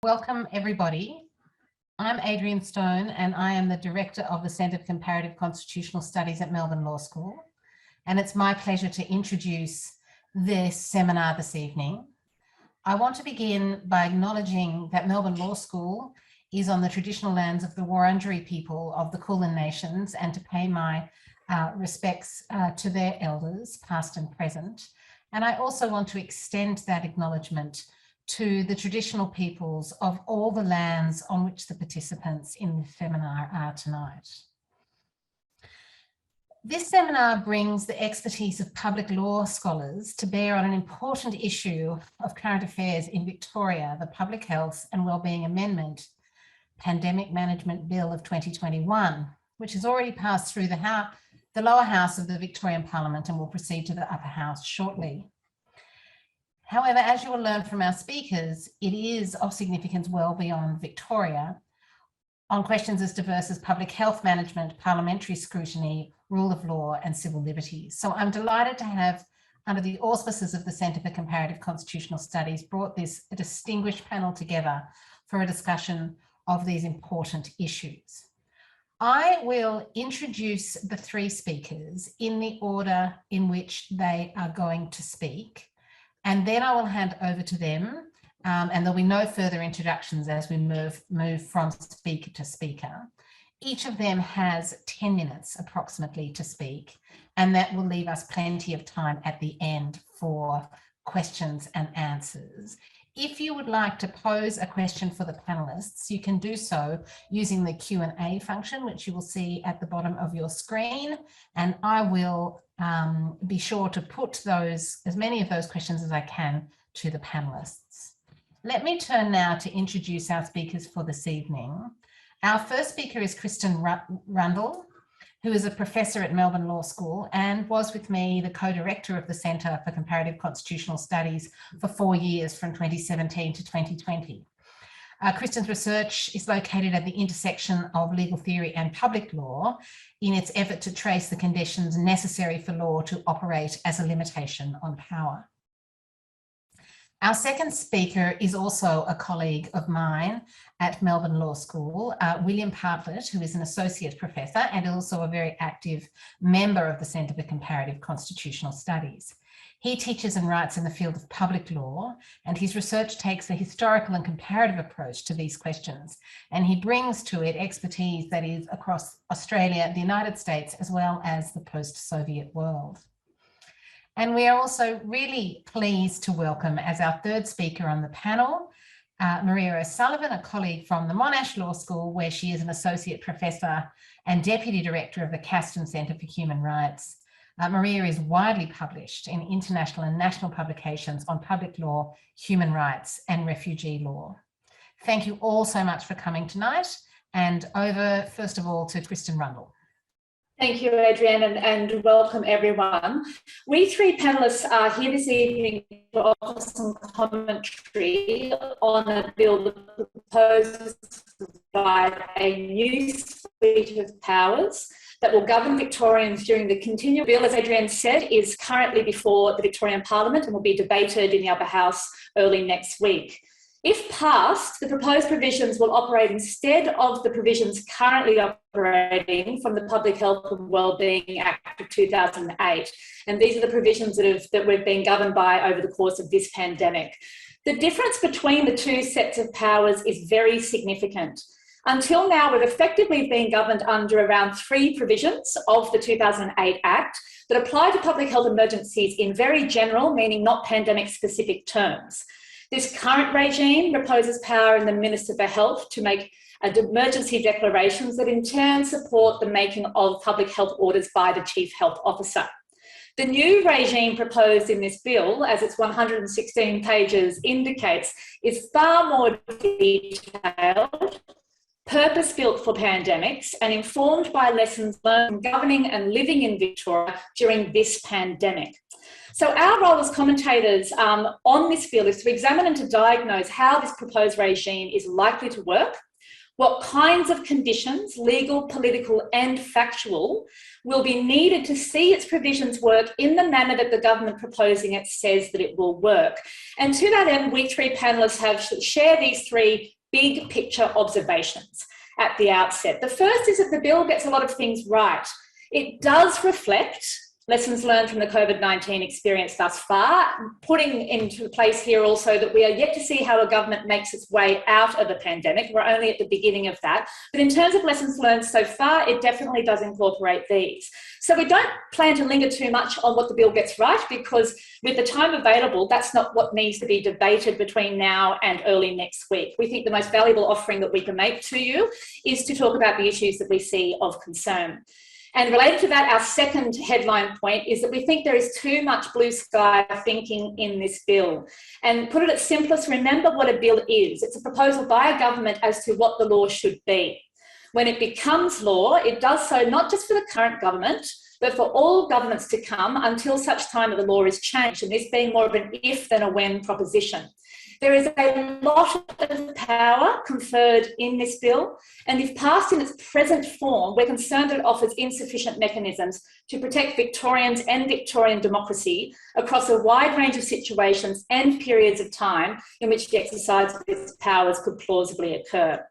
Welcome everybody. I'm Adrienne Stone and I am the Director of the Centre for Comparative Constitutional Studies at Melbourne Law School. And it's my pleasure to introduce this seminar this evening. I want to begin by acknowledging that Melbourne Law School is on the traditional lands of the Wurundjeri people of the Kulin Nations, and to pay my respects to their elders, past and present. And I also want to extend that acknowledgement to the traditional peoples of all the lands on which the participants in this seminar are tonight. This seminar brings the expertise of public law scholars to bear on an important issue of current affairs in Victoria, the Public Health and Wellbeing Amendment Pandemic Management Bill of 2021, which has already passed through the lower house of the Victorian Parliament and will proceed to the upper house shortly. However, as you will learn from our speakers, it is of significance well beyond Victoria on questions as diverse as public health management, parliamentary scrutiny, rule of law and civil liberties. So I'm delighted to have, under the auspices of the Centre for Comparative Constitutional Studies, brought this distinguished panel together for a discussion of these important issues. I will introduce the three speakers in the order in which they are going to speak. And then I will hand over to them, and there'll be no further introductions as we move from speaker to speaker. Each of them has 10 minutes approximately to speak, and that will leave us plenty of time at the end for questions and answers. If you would like to pose a question for the panelists, you can do so using the Q&A function, which you will see at the bottom of your screen, and I will be sure to put as many of those questions as I can to the panelists. Let me turn now to introduce our speakers for this evening. Our first speaker is Kristen Rundle, who is a professor at Melbourne Law School and was with me the co-director of the Centre for Comparative Constitutional Studies for 4 years from 2017 to 2020. Kristen's research is located at the intersection of legal theory and public law in its effort to trace the conditions necessary for law to operate as a limitation on power. Our second speaker is also a colleague of mine at Melbourne Law School, William Partlett, who is an associate professor and also a very active member of the Centre for Comparative Constitutional Studies. He teaches and writes in the field of public law, and his research takes a historical and comparative approach to these questions. And he brings to it expertise that is across Australia, the United States, as well as the post-Soviet world. And we are also really pleased to welcome as our third speaker on the panel, Maria O'Sullivan, a colleague from the Monash Law School, where she is an associate professor and deputy director of the Kristen Centre for Human Rights. Maria is widely published in international and national publications on public law, human rights and refugee law. Thank you all so much for coming tonight, and over first of all to Kristen Rundle. Thank you, Adrienne, and welcome everyone. We three panellists are here this evening to offer some commentary on a bill that proposes to provide a new suite of powers that will govern Victorians during the continual bill, as Adrienne said, is currently before the Victorian Parliament and will be debated in the upper house early next week. If passed, the proposed provisions will operate instead of the provisions currently operating from the Public Health and Wellbeing Act of 2008. And these are the provisions that we've been governed by over the course of this pandemic. The difference between the two sets of powers is very significant. Until now, we've effectively been governed under around 3 provisions of the 2008 Act that apply to public health emergencies in very general, meaning not pandemic-specific terms. This current regime reposes power in the Minister for Health to make emergency declarations that in turn support the making of public health orders by the Chief Health Officer. The new regime proposed in this bill, as its 116 pages indicates, is far more detailed, purpose-built for pandemics and informed by lessons learned from governing and living in Victoria during this pandemic. So our role as commentators on this bill is to examine and to diagnose how this proposed regime is likely to work, what kinds of conditions, legal, political and factual, will be needed to see its provisions work in the manner that the government proposing it says that it will work. And to that end, we three panellists have shared these three big picture observations at the outset. The first is that the bill gets a lot of things right. It does reflect lessons learned from the COVID-19 experience thus far, putting into place here also that we are yet to see how a government makes its way out of the pandemic. We're only at the beginning of that. But in terms of lessons learned so far, it definitely does incorporate these. So we don't plan to linger too much on what the bill gets right, because with the time available, that's not what needs to be debated between now and early next week. We think the most valuable offering that we can make to you is to talk about the issues that we see of concern. And related to that, our second headline point is that we think there is too much blue sky thinking in this bill. And put it at simplest, remember what a bill is. It's a proposal by a government as to what the law should be. When it becomes law, it does so not just for the current government, but for all governments to come until such time that the law is changed, and this being more of an if than a when proposition. There is a lot of power conferred in this bill, and if passed in its present form, we're concerned that it offers insufficient mechanisms to protect Victorians and Victorian democracy across a wide range of situations and periods of time in which the exercise of its powers could plausibly occur.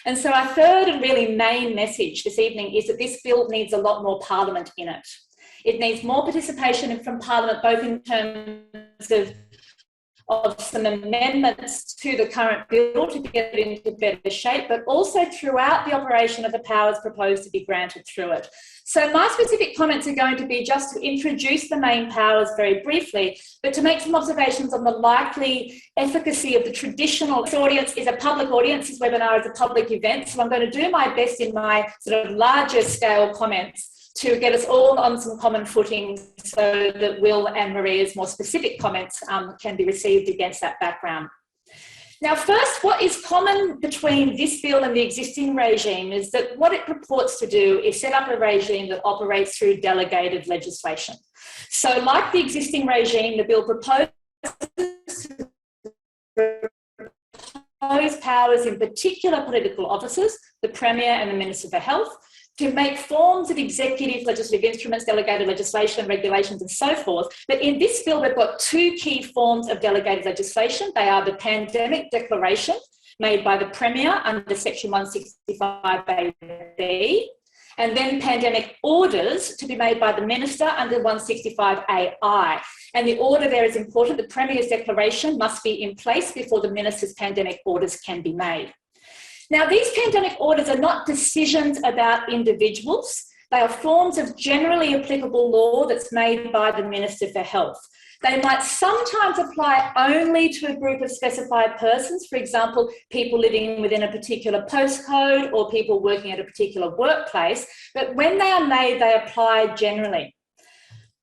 And so our third and really main message this evening is that this bill needs a lot more Parliament in it. It needs more participation from Parliament, both in terms of some amendments to the current bill to get it into better shape, but also throughout the operation of the powers proposed to be granted through it. So my specific comments are going to be just to introduce the main powers very briefly, but to make some observations on the likely efficacy of the traditional. This audience is a public audience, this webinar is a public event, so I'm going to do my best in my sort of larger scale comments to get us all on some common footing so that Will and Maria's more specific comments can be received against that background. Now, first, what is common between this bill and the existing regime is that what it purports to do is set up a regime that operates through delegated legislation. So like the existing regime, the bill proposes powers in particular political offices, the Premier and the Minister for Health, to make forms of executive legislative instruments, delegated legislation, regulations and so forth. But in this bill, we've got two key forms of delegated legislation. They are the pandemic declaration made by the Premier under Section 165A(b), and then pandemic orders to be made by the Minister under 165AI. And the order there is important. The Premier's declaration must be in place before the Minister's pandemic orders can be made. Now, these pandemic orders are not decisions about individuals. They are forms of generally applicable law that's made by the Minister for Health. They might sometimes apply only to a group of specified persons, for example, people living within a particular postcode or people working at a particular workplace, but when they are made, they apply generally.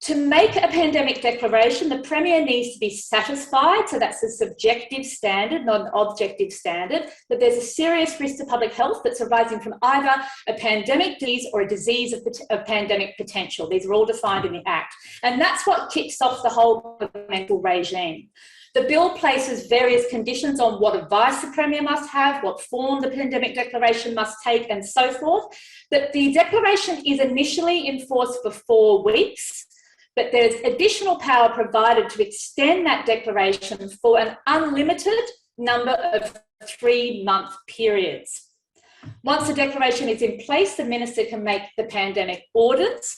To make a pandemic declaration, the Premier needs to be satisfied, so that's a subjective standard, not an objective standard, that there's a serious risk to public health that's arising from either a pandemic disease or a disease of pandemic potential. These are all defined in the Act. And that's what kicks off the whole governmental regime. The bill places various conditions on what advice the Premier must have, what form the pandemic declaration must take, and so forth. But the declaration is initially enforced for 4 weeks. But there's additional power provided to extend that declaration for an unlimited number of 3-month periods. Once the declaration is in place, the Minister can make the pandemic orders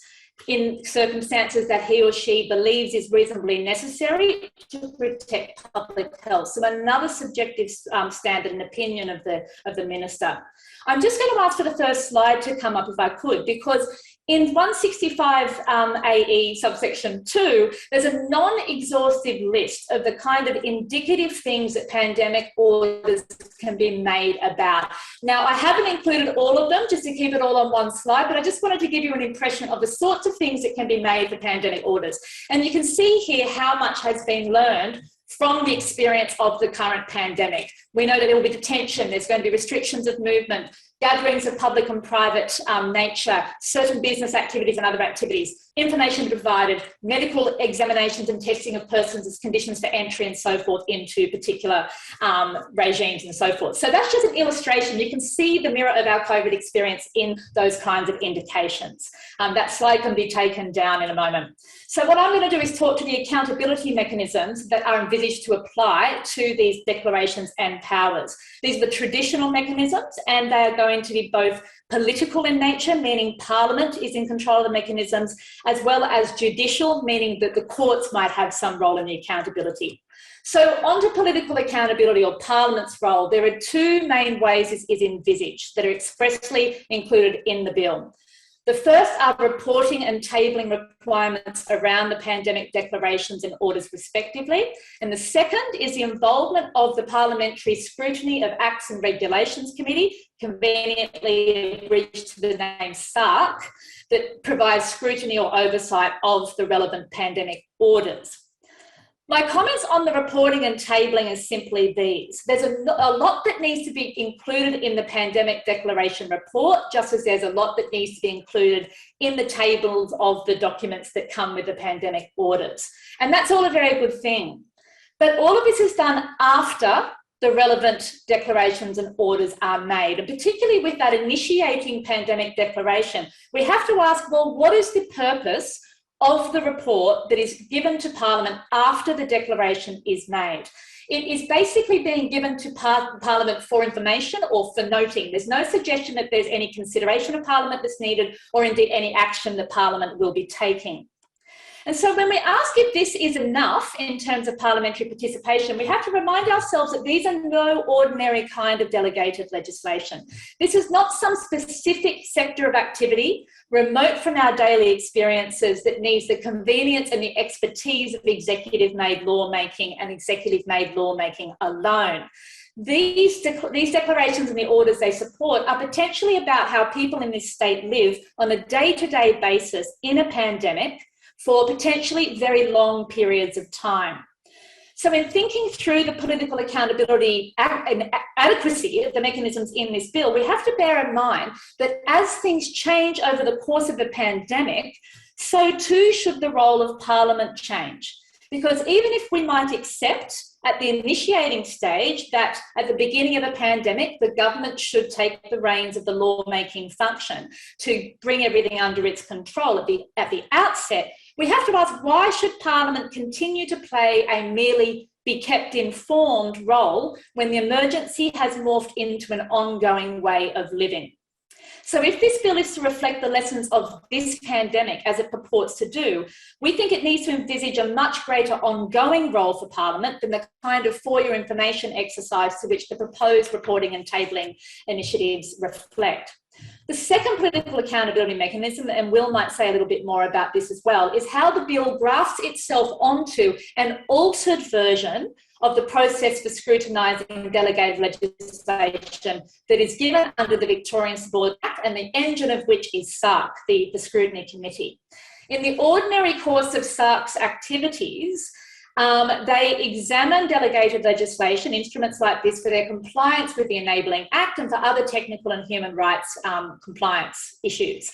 in circumstances that he or she believes is reasonably necessary to protect public health. So another subjective standard and opinion of the Minister. I'm just going to ask for the first slide to come up if I could, because in 165AE subsection 2, there's a non-exhaustive list of the kind of indicative things that pandemic orders can be made about. Now, I haven't included all of them just to keep it all on one slide, but I just wanted to give you an impression of the sorts of things that can be made for pandemic orders. And you can see here how much has been learned from the experience of the current pandemic. We know that there will be detention, there's going to be restrictions of movement, gatherings of public and private nature, certain business activities and other activities. information provided, medical examinations and testing of persons as conditions for entry and so forth into particular regimes and so forth. So that's just an illustration. You can see the mirror of our COVID experience in those kinds of indications. That slide can be taken down in a moment. So what I'm going to do is talk to the accountability mechanisms that are envisaged to apply to these declarations and powers. These are the traditional mechanisms, and they are going to be both political in nature, meaning Parliament is in control of the mechanisms, as well as judicial, meaning that the courts might have some role in the accountability. So onto political accountability, or Parliament's role, there are two main ways this is envisaged that are expressly included in the bill. The first are reporting and tabling requirements around the pandemic declarations and orders respectively. And the second is the involvement of the Parliamentary Scrutiny of Acts and Regulations Committee, conveniently abridged to the name SARC, that provides scrutiny or oversight of the relevant pandemic orders. My comments on the reporting and tabling is simply these. There's a lot that needs to be included in the pandemic declaration report, just as there's a lot that needs to be included in the tables of the documents that come with the pandemic orders. And that's all a very good thing. But all of this is done after the relevant declarations and orders are made. And particularly with that initiating pandemic declaration, we have to ask, well, what is the purpose of the report that is given to Parliament after the declaration is made? It is basically being given to Parliament for information or for noting. There's no suggestion that there's any consideration of Parliament that's needed, or indeed any action that Parliament will be taking. And so when we ask if this is enough in terms of parliamentary participation, we have to remind ourselves that these are no ordinary kind of delegated legislation. This is not some specific sector of activity remote from our daily experiences that needs the convenience and the expertise of executive-made lawmaking and executive-made lawmaking alone. These declarations and the orders they support are potentially about how people in this state live on a day-to-day basis in a pandemic for potentially very long periods of time. So in thinking through the political accountability and adequacy of the mechanisms in this bill, we have to bear in mind that as things change over the course of the pandemic, so too should the role of Parliament change. Because even if we might accept at the initiating stage that at the beginning of a pandemic, the government should take the reins of the lawmaking function to bring everything under its control at the outset, we have to ask, why should Parliament continue to play a merely be kept informed role when the emergency has morphed into an ongoing way of living? So if this bill is to reflect the lessons of this pandemic as it purports to do, we think it needs to envisage a much greater ongoing role for Parliament than the kind of for-your information exercise to which the proposed reporting and tabling initiatives reflect. The second political accountability mechanism, and Will might say a little bit more about this as well, is how the bill grafts itself onto an altered version of the process for scrutinising delegated legislation that is given under the Victorian Subordinate Act, and the engine of which is SARC, the Scrutiny Committee. In the ordinary course of SARC's activities, they examine delegated legislation, instruments like this, for their compliance with the Enabling Act and for other technical and human rights compliance issues.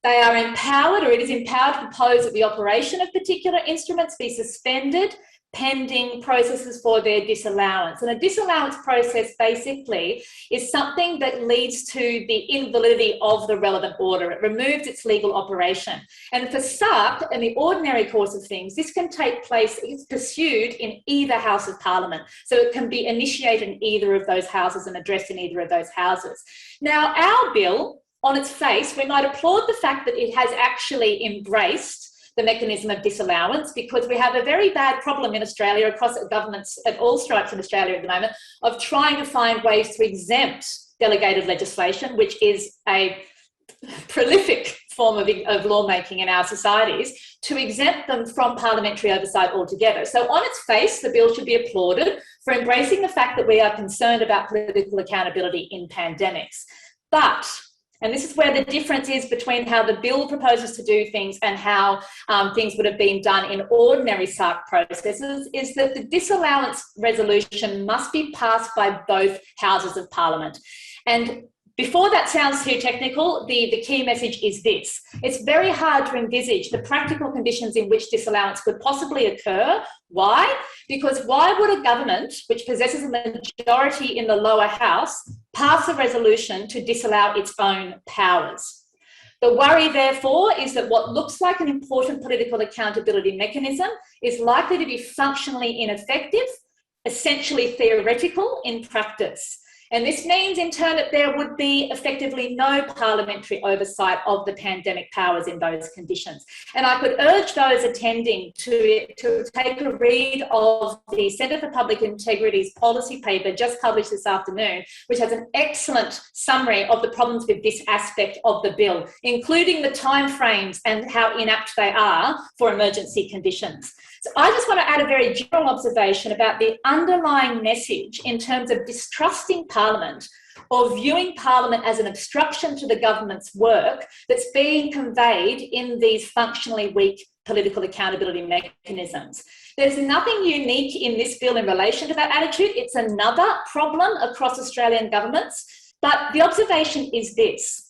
They are empowered, or it is empowered, to propose that the operation of particular instruments be suspended pending processes for their disallowance. And a disallowance process basically is something that leads to the invalidity of the relevant order. It removes its legal operation. And for SARC, in the ordinary course of things, this can take place, it's pursued in either House of Parliament. So it can be initiated in either of those houses and addressed in either of those houses. Now, our bill, on its face, we might applaud the fact that it has actually embraced the mechanism of disallowance, because we have a very bad problem in Australia, across governments at all stripes in Australia at the moment, of trying to find ways to exempt delegated legislation, which is a prolific form of lawmaking in our societies, to exempt them from parliamentary oversight altogether. So on its face, the bill should be applauded for embracing the fact that we are concerned about political accountability in pandemics. But, and this is where the difference is between how the bill proposes to do things and how things would have been done in ordinary SARC processes, is that the disallowance resolution must be passed by both houses of Parliament. And Before that sounds too technical, the key message is this. It's very hard to envisage the practical conditions in which disallowance could possibly occur. Why? Because why would a government, which possesses a majority in the lower house, pass a resolution to disallow its own powers? The worry, therefore, is that what looks like an important political accountability mechanism is likely to be functionally ineffective, essentially theoretical in practice. And this means, in turn, that there would be effectively no parliamentary oversight of the pandemic powers in those conditions. And I could urge those attending to take a read of the Centre for Public Integrity's policy paper just published this afternoon, which has an excellent summary of the problems with this aspect of the bill, including the timeframes and how inapt they are for emergency conditions. So I just want to add a very general observation about the underlying message in terms of distrusting Parliament or viewing Parliament as an obstruction to the government's work that's being conveyed in these functionally weak political accountability mechanisms. There's nothing unique in this bill in relation to that attitude. It's another problem across Australian governments, but the observation is this.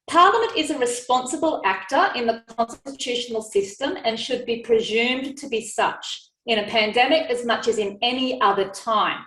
Parliament is a responsible actor in the constitutional system and should be presumed to be such in a pandemic as much as in any other time.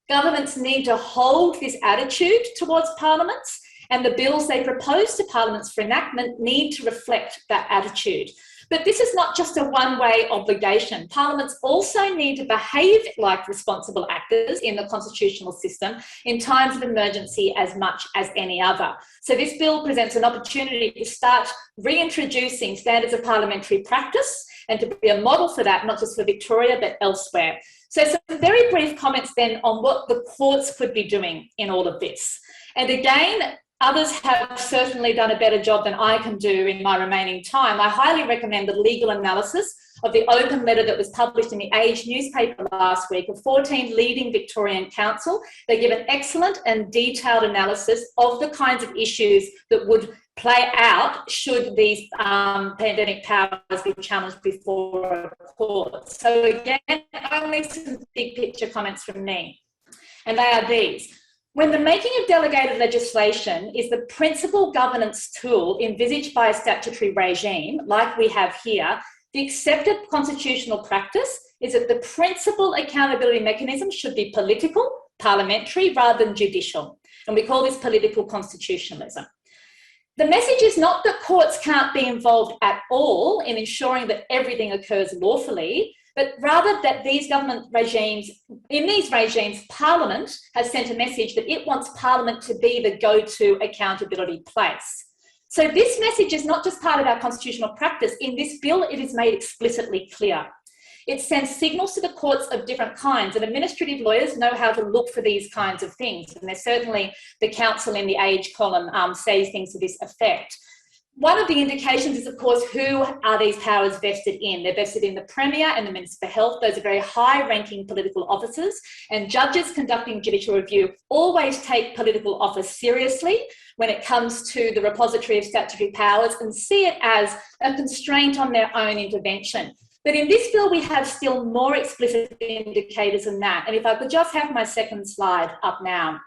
Governments need to hold this attitude towards parliaments, and the bills they propose to parliaments for enactment need to reflect that attitude. But this is not just a one-way obligation. Parliaments also need to behave like responsible actors in the constitutional system in times of emergency as much as any other. So this bill presents an opportunity to start reintroducing standards of parliamentary practice and to be a model for that, not just for Victoria, but elsewhere. So some very brief comments then on what the courts could be doing in all of this. And again, others have certainly done a better job than I can do in my remaining time. I highly recommend the legal analysis of the open letter that was published in the Age newspaper last week of 14 leading Victorian counsel. They give an excellent and detailed analysis of the kinds of issues that would play out should these pandemic powers be challenged before a court. So again, only some big picture comments from me. And they are these. When the making of delegated legislation is the principal governance tool envisaged by a statutory regime, like we have here, the accepted constitutional practice is that the principal accountability mechanism should be political, parliamentary, rather than judicial. And we call this political constitutionalism. The message is not that courts can't be involved at all in ensuring that everything occurs lawfully, but rather that these government regimes, in these regimes, Parliament has sent a message that it wants Parliament to be the go-to accountability place. So this message is not just part of our constitutional practice. In this bill, it is made explicitly clear. It sends signals to the courts of different kinds, and administrative lawyers know how to look for these kinds of things. And there's certainly the counsel in the Age column says things to this effect. One of the indications is, of course, who are these powers vested in? They're vested in the Premier and the Minister for Health. Those are very high-ranking political officers, and judges conducting judicial review always take political office seriously when it comes to the repository of statutory powers and see it as a constraint on their own intervention. But in this bill, we have still more explicit indicators than that. And if I could just have my second slide up now.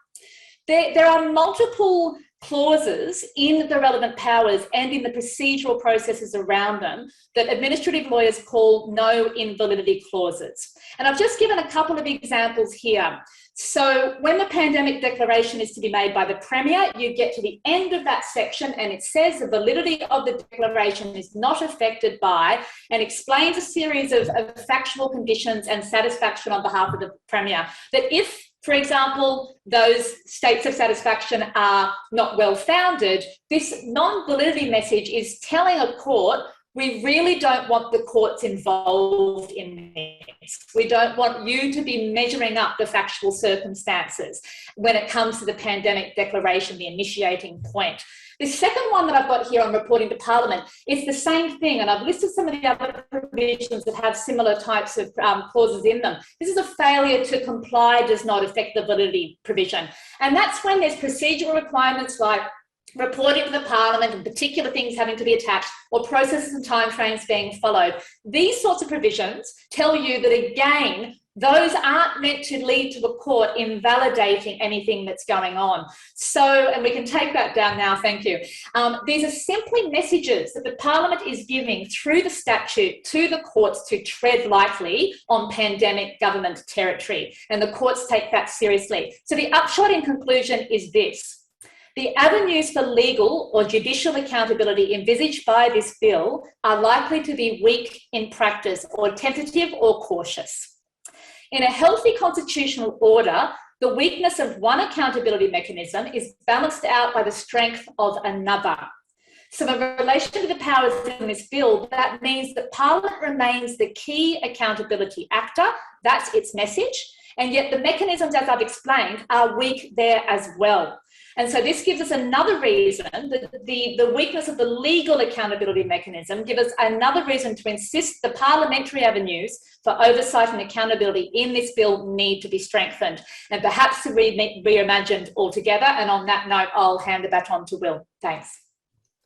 There are multiple clauses in the relevant powers and in the procedural processes around them that administrative lawyers call no invalidity clauses. And I've just given a couple of examples here. So when the pandemic declaration is to be made by the Premier, you get to the end of that section and it says the validity of the declaration is not affected by, and explains a series of factual conditions and satisfaction on behalf of the Premier. That if, for example, those states of satisfaction are not well founded, this non-validity message is telling a court, we really don't want the courts involved in this. We don't want you to be measuring up the factual circumstances when it comes to the pandemic declaration, the initiating point. The second one that I've got here on reporting to Parliament is the same thing, and I've listed some of the other provisions that have similar types of clauses in them. This is a failure to comply does not affect the validity provision. And that's when there's procedural requirements like reporting to the Parliament and particular things having to be attached or processes and timeframes being followed. These sorts of provisions tell you that, again, Those aren't meant to lead to the court invalidating anything that's going on. So, and we can take that down now, thank you. These are simply messages that the Parliament is giving through the statute to the courts to tread lightly on pandemic government territory, and the courts take that seriously. So the upshot in conclusion is this. The avenues for legal or judicial accountability envisaged by this bill are likely to be weak in practice, or tentative or cautious. In a healthy constitutional order, the weakness of one accountability mechanism is balanced out by the strength of another. So in relation to the powers in this bill, that means that Parliament remains the key accountability actor. That's its message. And yet the mechanisms, as I've explained, are weak there as well. And so this gives us another reason, the weakness of the legal accountability mechanism gives us another reason to insist the parliamentary avenues for oversight and accountability in this bill need to be strengthened and perhaps to reimagined altogether. And on that note, I'll hand it back on to Will. Thanks.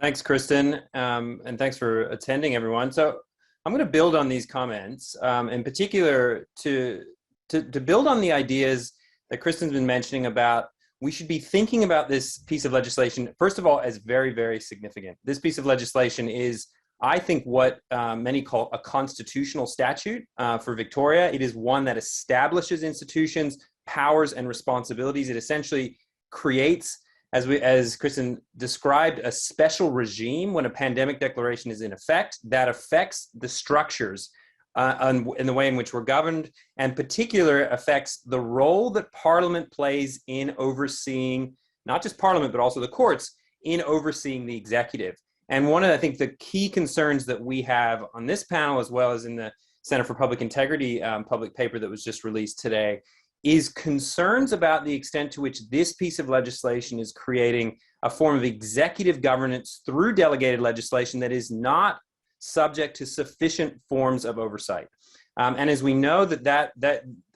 Thanks, Kristen, and thanks for attending, everyone. So I'm going to build on these comments, in particular to build on the ideas that Kristen's been mentioning about we should be thinking about this piece of legislation, first of all, as very, very significant. This piece of legislation is, I think, what many call a constitutional statute for Victoria. It is one that establishes institutions, powers, and responsibilities. It essentially creates, as Kristen described, a special regime when a pandemic declaration is in effect that affects the structures in the way in which we're governed, and particular affects the role that Parliament plays in overseeing, not just Parliament, but also the courts, in overseeing the executive. And one of, I think, the key concerns that we have on this panel, as well as in the Center for Public Integrity public paper that was just released today, is concerns about the extent to which this piece of legislation is creating a form of executive governance through delegated legislation that is not subject to sufficient forms of oversight. And as we know that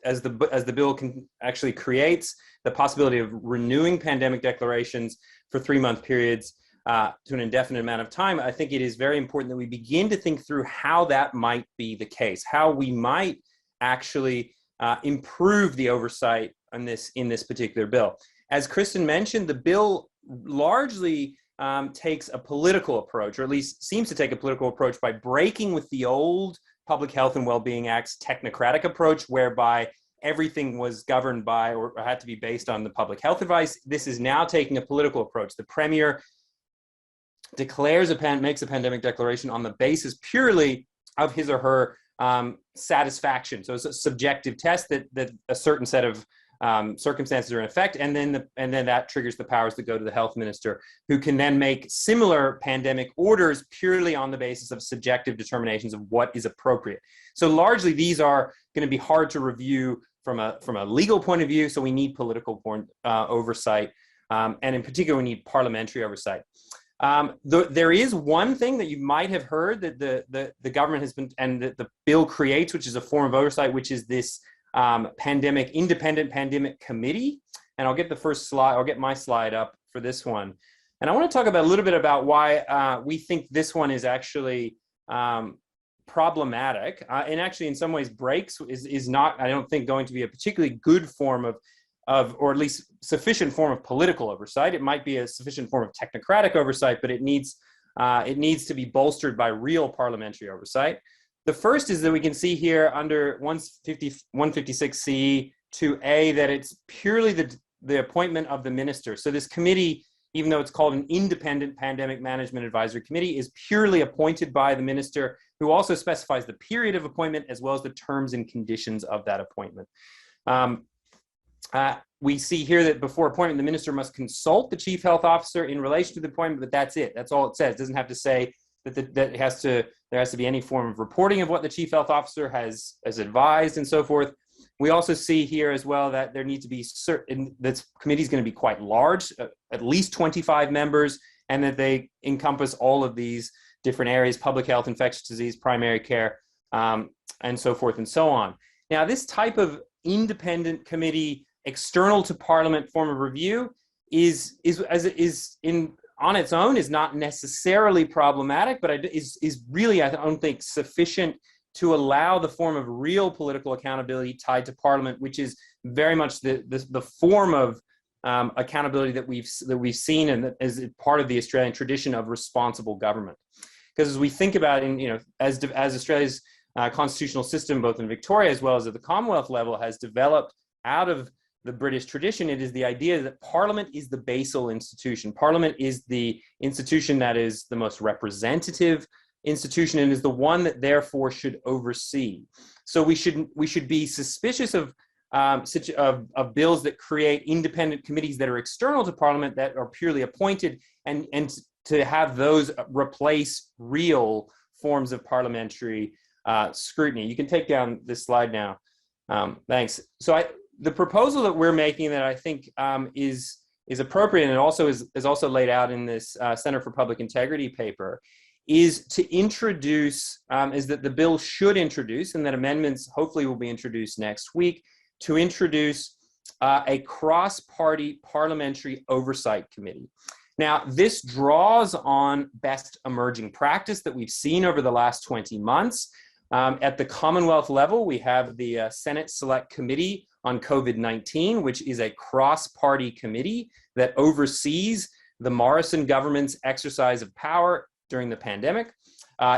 as the bill can actually creates the possibility of renewing pandemic declarations for 3-month periods to an indefinite amount of time, I think it is very important that we begin to think through how that might be the case, how we might actually improve the oversight on in this particular bill. As Kristen mentioned, the bill largely takes a political approach, or at least seems to take a political approach, by breaking with the old Public Health and Wellbeing Act's technocratic approach, whereby everything was governed by or had to be based on the public health advice. This is now taking a political approach. The Premier makes a pandemic declaration on the basis purely of his or her satisfaction. So it's a subjective test that a certain set of circumstances are in effect, and then that triggers the powers that go to the health minister, who can then make similar pandemic orders purely on the basis of subjective determinations of what is appropriate. So largely, these are going to be hard to review from a legal point of view. So we need political oversight, and in particular, we need parliamentary oversight. There is one thing that you might have heard that the government has been, and that the bill creates, which is a form of oversight, which is this independent pandemic committee. And I'll get the first slide, I'll get my slide up for this one. And I want to talk about a little bit about why we think this one is actually problematic, and actually in some ways is not, I don't think, going to be a particularly good form of, or at least sufficient form of political oversight. It might be a sufficient form of technocratic oversight, but it needs to be bolstered by real parliamentary oversight. The first is that we can see here under 156C to A that it's purely the appointment of the minister. So this committee, even though it's called an independent pandemic management advisory committee, is purely appointed by the minister, who also specifies the period of appointment as well as the terms and conditions of that appointment. We see here that before appointment, the minister must consult the chief health officer in relation to the appointment, but that's it. That's all it says. It doesn't have to say that there has to be any form of reporting of what the chief health officer has advised and so forth. We also see here as well that there needs to be certain, this committee is going to be quite large, at least 25 members, and that they encompass all of these different areas: public health, infectious disease, primary care, and so forth and so on. Now, this type of independent committee, external to Parliament form of review, on its own is not necessarily problematic, but is really, I don't think, sufficient to allow the form of real political accountability tied to Parliament, which is very much the form of accountability that we've seen and that is part of the Australian tradition of responsible government. Because as we think about, as Australia's constitutional system, both in Victoria as well as at the Commonwealth level, has developed out of the British tradition, it is the idea that Parliament is the basal institution. Parliament is the institution that is the most representative institution and is the one that therefore should oversee. So we should be suspicious of bills that create independent committees that are external to Parliament, that are purely appointed, and to have those replace real forms of parliamentary scrutiny. You can take down this slide now. Thanks. So the proposal that we're making, that I think is appropriate, and it also is also laid out in this Center for Public Integrity paper, is to introduce, is that the bill should introduce, and that amendments hopefully will be introduced next week, to introduce a cross-party parliamentary oversight committee. Now, this draws on best emerging practice that we've seen over the last 20 months. At the Commonwealth level, we have the Senate Select Committee on COVID-19, which is a cross-party committee that oversees the Morrison government's exercise of power during the pandemic.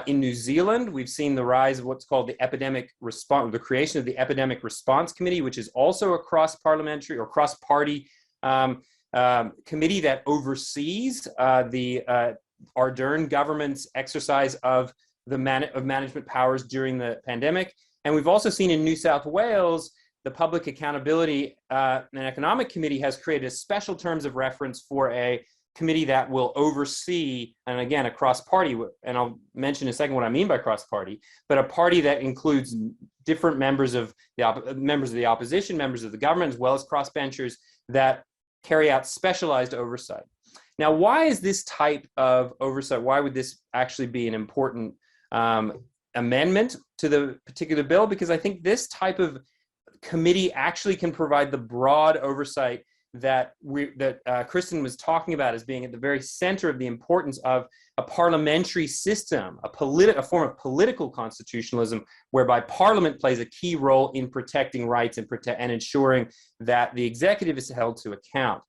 In New Zealand, we've seen the rise of what's called the epidemic response, the creation of the Epidemic Response Committee, which is also a cross-parliamentary or cross-party committee that oversees the Ardern government's exercise of management powers during the pandemic. And we've also seen in New South Wales, the Public Accountability and Economic Committee has created special terms of reference for a committee that will oversee, and again, a cross-party, and I'll mention in a second what I mean by cross-party, but a party that includes different members of the opposition, members of the government, as well as crossbenchers that carry out specialized oversight. Now, why is this type of oversight, why would this actually be an important amendment to the particular bill? Because I think this type of committee actually can provide the broad oversight that Kristen was talking about as being at the very center of the importance of a parliamentary system, a form of political constitutionalism, whereby Parliament plays a key role in protecting rights and ensuring that the executive is held to account.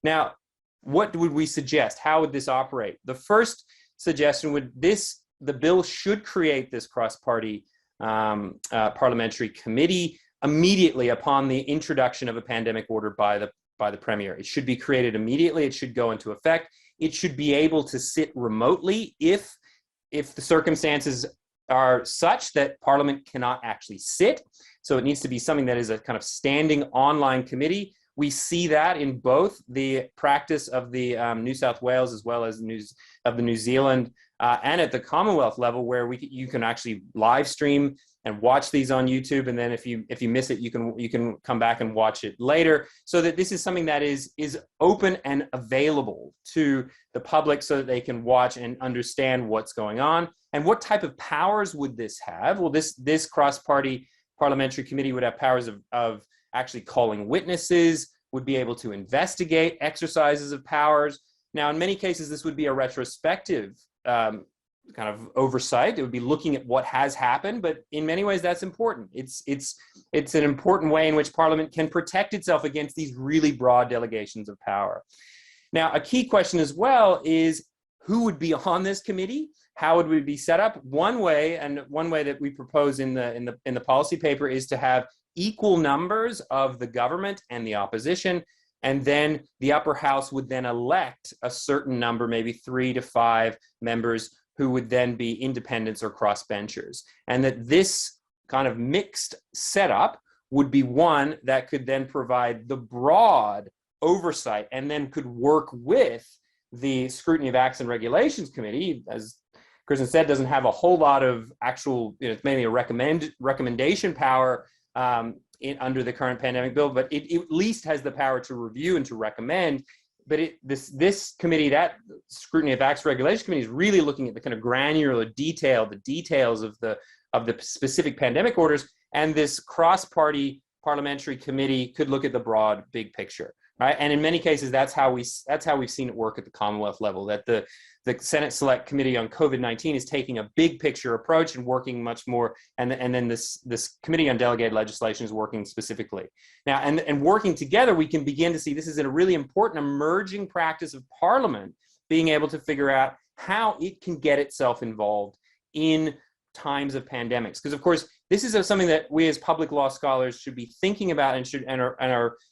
Now, what would we suggest? How would this operate? The first suggestion would the bill should create this cross-party parliamentary committee immediately upon the introduction of a pandemic order by the Premier. It should be created immediately. It should go into effect. It should be able to sit remotely if the circumstances are such that Parliament cannot actually sit. So it needs to be something that is a kind of standing online committee. We see that in both the practice of the New South Wales as well as the New Zealand and at the Commonwealth level, where you can actually live stream and watch these on YouTube, and then if you miss it, you can come back and watch it later. So that this is something that is open and available to the public, so that they can watch and understand what's going on. And what type of powers would this have? Well, this cross-party parliamentary committee would have powers of actually calling witnesses, would be able to investigate exercises of powers. Now, in many cases, this would be a retrospective kind of oversight. It would be looking at what has happened, but in many ways that's important. It's an important way in which Parliament can protect itself against these really broad delegations of power. Now, a key question as well is who would be on this committee? How would we be set up? One way that we propose in the policy paper is to have equal numbers of the government and the opposition, and then the upper house would then elect a certain number, maybe 3 to 5 members, who would then be independents or crossbenchers. And that this kind of mixed setup would be one that could then provide the broad oversight and then could work with the Scrutiny of Acts and Regulations Committee. As Kristen said, doesn't have a whole lot of actual, it's mainly a recommendation power under the current pandemic bill, but it at least has the power to review and to recommend. But this committee, that Scrutiny of Acts Regulation Committee, is really looking at the kind of granular detail, the details of the specific pandemic orders, and this cross-party parliamentary committee could look at the broad big picture. right? And in many cases, that's how we've seen it work at the Commonwealth level, that the Senate Select Committee on COVID-19 is taking a big picture approach and working much more, and then this Committee on Delegated Legislation is working specifically. Now, and working together, we can begin to see this is a really important emerging practice of Parliament being able to figure out how it can get itself involved in times of pandemics. Because of course, this is something that we as public law scholars should be thinking about and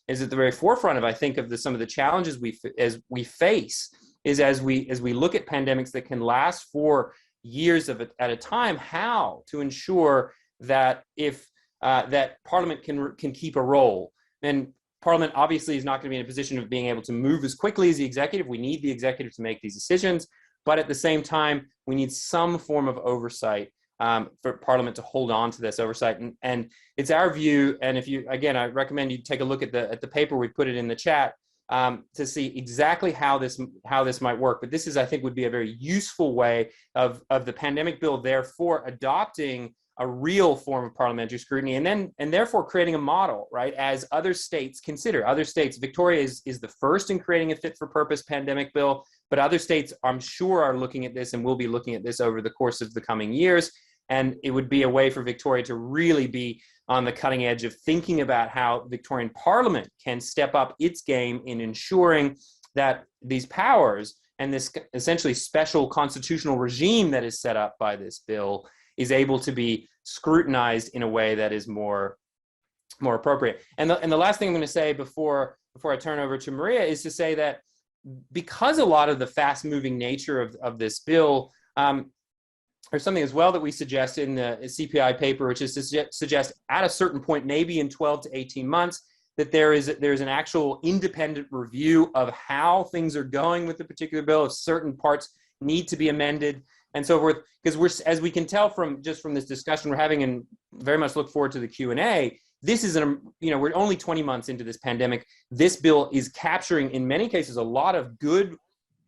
is at the very forefront of, I think, of some of the challenges we face is as we look at pandemics that can last for years at a time, how to ensure that that Parliament can keep a role. And Parliament obviously is not going to be in a position of being able to move as quickly as the executive. We need the executive to make these decisions, but at the same time, we need some form of oversight for Parliament to hold on to this oversight. And it's our view, and I recommend you take a look at the paper, we put it in the chat, to see exactly how this might work. But this is, I think, would be a very useful way of the pandemic bill, therefore adopting a real form of parliamentary scrutiny, and therefore creating a model, right, as other states consider. Other states, Victoria is the first in creating a fit for purpose pandemic bill, but other states, I'm sure, are looking at this and will be looking at this over the course of the coming years. And it would be a way for Victoria to really be on the cutting edge of thinking about how Victorian Parliament can step up its game in ensuring that these powers and this essentially special constitutional regime that is set up by this bill is able to be scrutinized in a way that is more appropriate. And the last thing I'm going to say before I turn over to Maria is to say that because a lot of the fast-moving nature of this bill, there's something as well that we suggest in the CPI paper, which is to suggest at a certain point, maybe in 12 to 18 months, that there's an actual independent review of how things are going with the particular bill, if certain parts need to be amended and so forth. Because as we can tell from this discussion we're having, and very much look forward to the Q&A, this is we're only 20 months into this pandemic. This bill is capturing, in many cases, a lot of good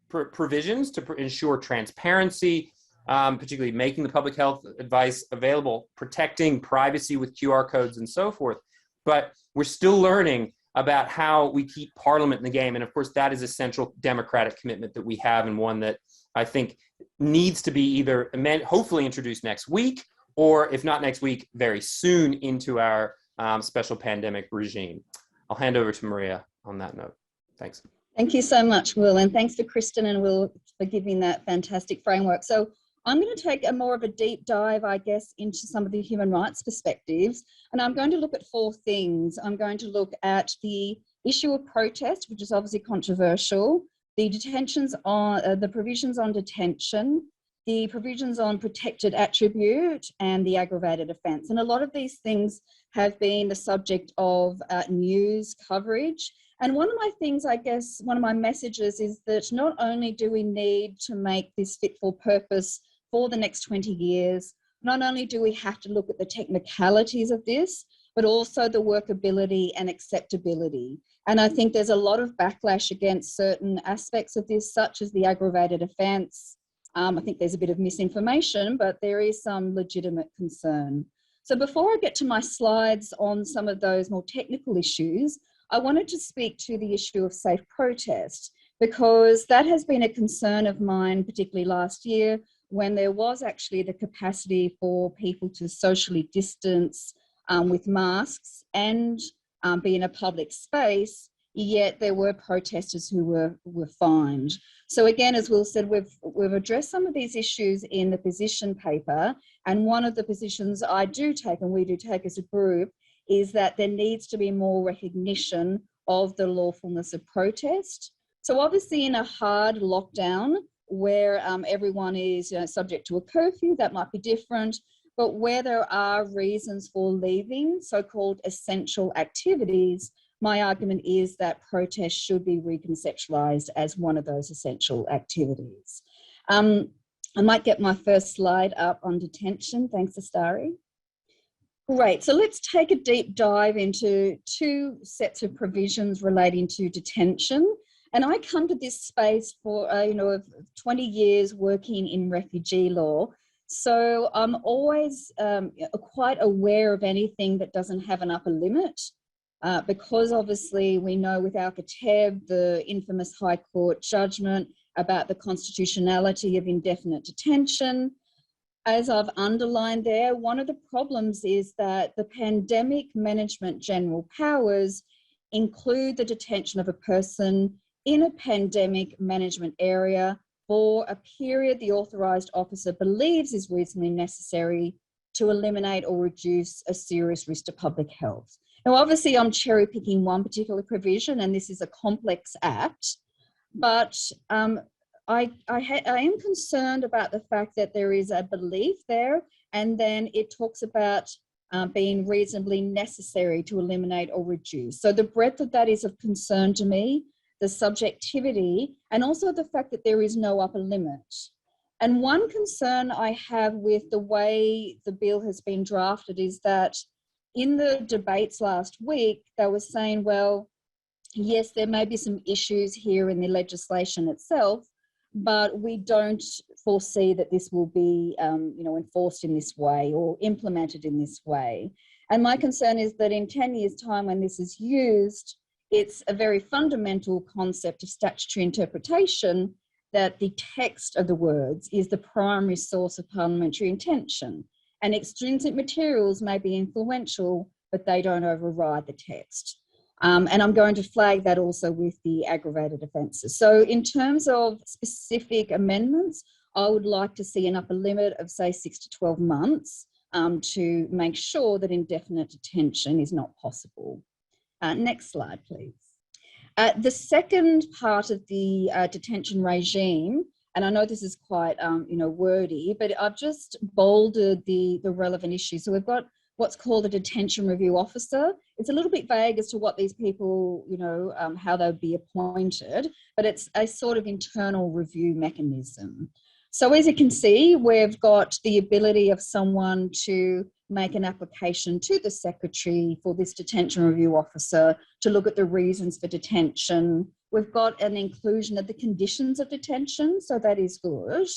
provisions to ensure transparency, particularly making the public health advice available, protecting privacy with QR codes and so forth. But we're still learning about how we keep Parliament in the game. And of course, that is a central democratic commitment that we have, and one that I think needs to be either hopefully introduced next week, or if not next week, very soon into our special pandemic regime. I'll hand over to Maria on that note. Thanks. Thank you so much, Will. And thanks to Kristen and Will for giving that fantastic framework. So I'm going to take more of a deep dive, I guess, into some of the human rights perspectives. And I'm going to look at four things. I'm going to look at the issue of protest, which is obviously controversial, the detentions on the provisions on detention, the provisions on protected attribute, and the aggravated offence. And a lot of these things have been the subject of news coverage. And one of my things, I guess, one of my messages is that not only do we need to make this fit for purpose for the next 20 years, not only do we have to look at the technicalities of this, but also the workability and acceptability. And I think there's a lot of backlash against certain aspects of this, such as the aggravated offence. I think there's a bit of misinformation, but there is some legitimate concern. So before I get to my slides on some of those more technical issues, I wanted to speak to the issue of safe protest, because that has been a concern of mine, particularly last year, when there was actually the capacity for people to socially distance with masks and be in a public space, yet there were protesters who were fined. So again, as Will said, we've addressed some of these issues in the position paper, and one of the positions I do take, and we do take as a group, is that there needs to be more recognition of the lawfulness of protest. So obviously in a hard lockdown where everyone is subject to a curfew, that might be different, but where there are reasons for leaving so-called essential activities, my argument is that protest should be reconceptualised as one of those essential activities. I might get my first slide up on detention. Thanks, Astari. Great, so let's take a deep dive into two sets of provisions relating to detention. And I come to this space for, 20 years working in refugee law. So I'm always quite aware of anything that doesn't have an upper limit. because obviously we know with Al-Kateb, the infamous High Court judgment about the constitutionality of indefinite detention. As I've underlined there, one of the problems is that the pandemic management general powers include the detention of a person in a pandemic management area for a period the authorised officer believes is reasonably necessary to eliminate or reduce a serious risk to public health. Now, obviously, I'm cherry picking one particular provision, and this is a complex act, but I am concerned about the fact that there is a belief there, and then it talks about being reasonably necessary to eliminate or reduce. So the breadth of that is of concern to me, the subjectivity, and also the fact that there is no upper limit. And one concern I have with the way the bill has been drafted is that in the debates last week, they were saying, well, yes, there may be some issues here in the legislation itself, but we don't foresee that this will be enforced in this way or implemented in this way. And my concern is that in 10 years' time, when this is used, it's a very fundamental concept of statutory interpretation that the text of the words is the primary source of parliamentary intention. And extrinsic materials may be influential, but they don't override the text. And I'm going to flag that also with the aggravated offences. So in terms of specific amendments, I would like to see an upper limit of, say, 6 to 12 months to make sure that indefinite detention is not possible. Next slide, please. The second part of the detention regime, and I know this is quite wordy, but I've just bolded the relevant issues. So we've got what's called a detention review officer. It's a little bit vague as to what these people, how they'll be appointed, but it's a sort of internal review mechanism. So as you can see, we've got the ability of someone to make an application to the secretary for this detention review officer to look at the reasons for detention. We've got an inclusion of the conditions of detention, so that is good.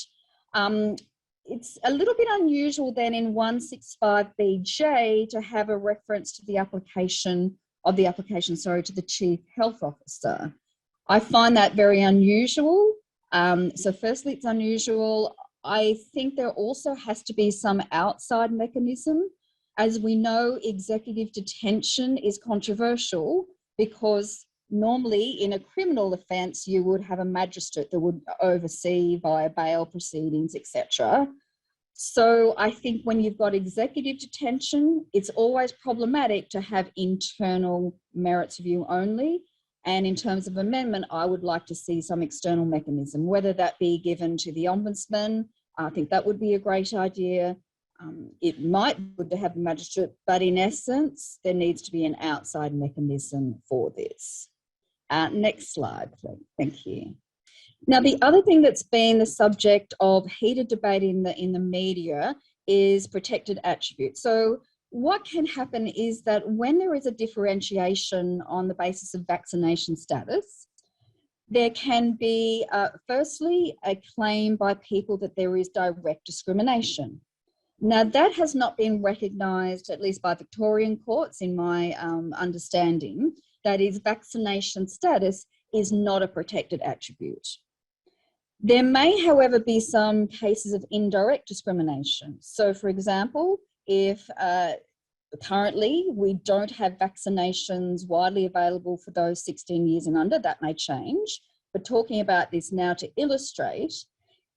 It's a little bit unusual then in 165BJ to have a reference to the application to the Chief Health Officer. I find that very unusual. So firstly, it's unusual. I think there also has to be some outside mechanism. As we know, executive detention is controversial because normally in a criminal offence, you would have a magistrate that would oversee via bail proceedings, etc. So I think when you've got executive detention, it's always problematic to have internal merits review only. And in terms of amendment, I would like to see some external mechanism, whether that be given to the Ombudsman. I think that would be a great idea. It might be good to have a magistrate, but in essence, there needs to be an outside mechanism for this. Next slide, please. Thank you. Now, the other thing that's been the subject of heated debate in the media is protected attributes. So what can happen is that when there is a differentiation on the basis of vaccination status, there can be, firstly, a claim by people that there is direct discrimination. Now, that has not been recognised, at least by Victorian courts, in my understanding. That is, vaccination status is not a protected attribute. There may, however, be some cases of indirect discrimination. So, for example, if currently we don't have vaccinations widely available for those 16 years and under, that may change. But talking about this now to illustrate,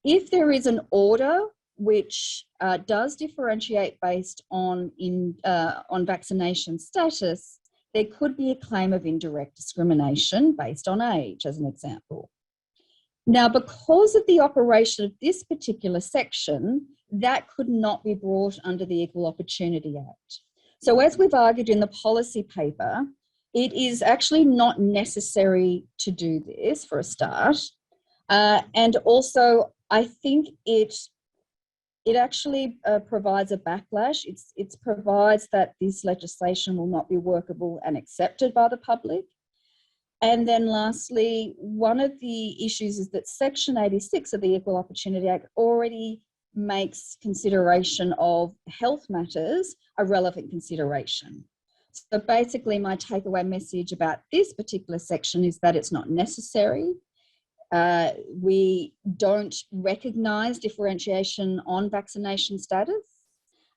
if there is an order which does differentiate based on vaccination status, there could be a claim of indirect discrimination based on age, as an example. Now, because of the operation of this particular section, that could not be brought under the Equal Opportunity Act. So as we've argued in the policy paper, it is actually not necessary to do this for a start. And also, I think it actually provides a backlash. It provides that this legislation will not be workable and accepted by the public. And then lastly, one of the issues is that Section 86 of the Equal Opportunity Act already makes consideration of health matters a relevant consideration. So basically my takeaway message about this particular section is that it's not necessary. We don't recognise differentiation on vaccination status,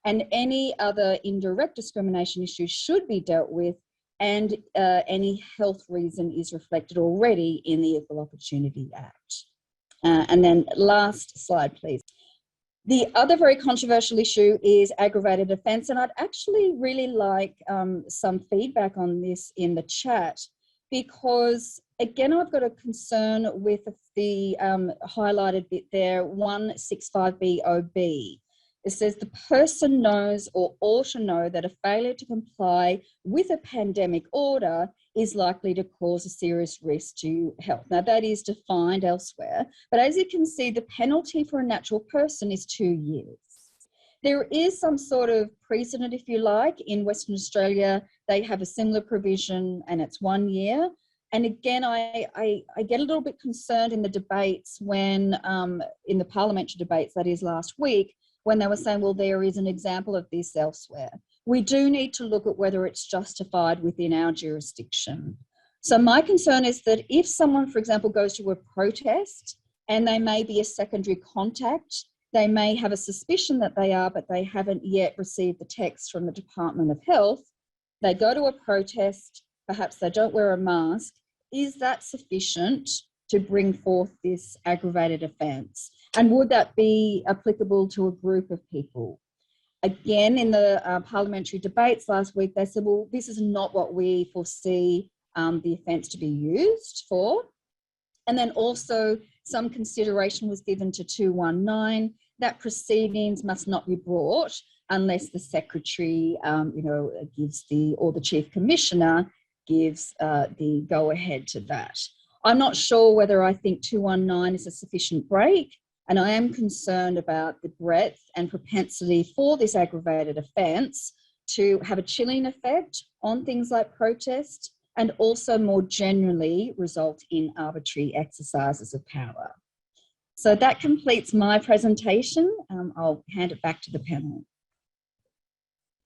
and any other indirect discrimination issues should be dealt with, and any health reason is reflected already in the Equal Opportunity Act. And then last slide, please. The other very controversial issue is aggravated offence, and I'd actually really like some feedback on this in the chat, because again, I've got a concern with the highlighted bit there, 165BOB. It says the person knows or ought to know that a failure to comply with a pandemic order is likely to cause a serious risk to health. Now that is defined elsewhere, but as you can see, the penalty for a natural person is 2 years. There is some sort of precedent, if you like. In Western Australia, they have a similar provision and it's 1 year. And again, I get a little bit concerned in the debates when, in the parliamentary debates, that is last week, when they were saying, well, there is an example of this elsewhere. We do need to look at whether it's justified within our jurisdiction. So my concern is that if someone, for example, goes to a protest and they may be a secondary contact, they may have a suspicion that they are, but they haven't yet received the text from the Department of Health. They go to a protest, perhaps they don't wear a mask. Is that sufficient to bring forth this aggravated offence? And would that be applicable to a group of people? Again, in the parliamentary debates last week, they said, well, this is not what we foresee the offence to be used for. And then also some consideration was given to 219, that proceedings must not be brought unless the secretary, gives or the chief commissioner gives the go-ahead to that. I'm not sure whether I think 219 is a sufficient break, and I am concerned about the breadth and propensity for this aggravated offence to have a chilling effect on things like protest, and also more generally result in arbitrary exercises of power. So that completes my presentation. I'll hand it back to the panel.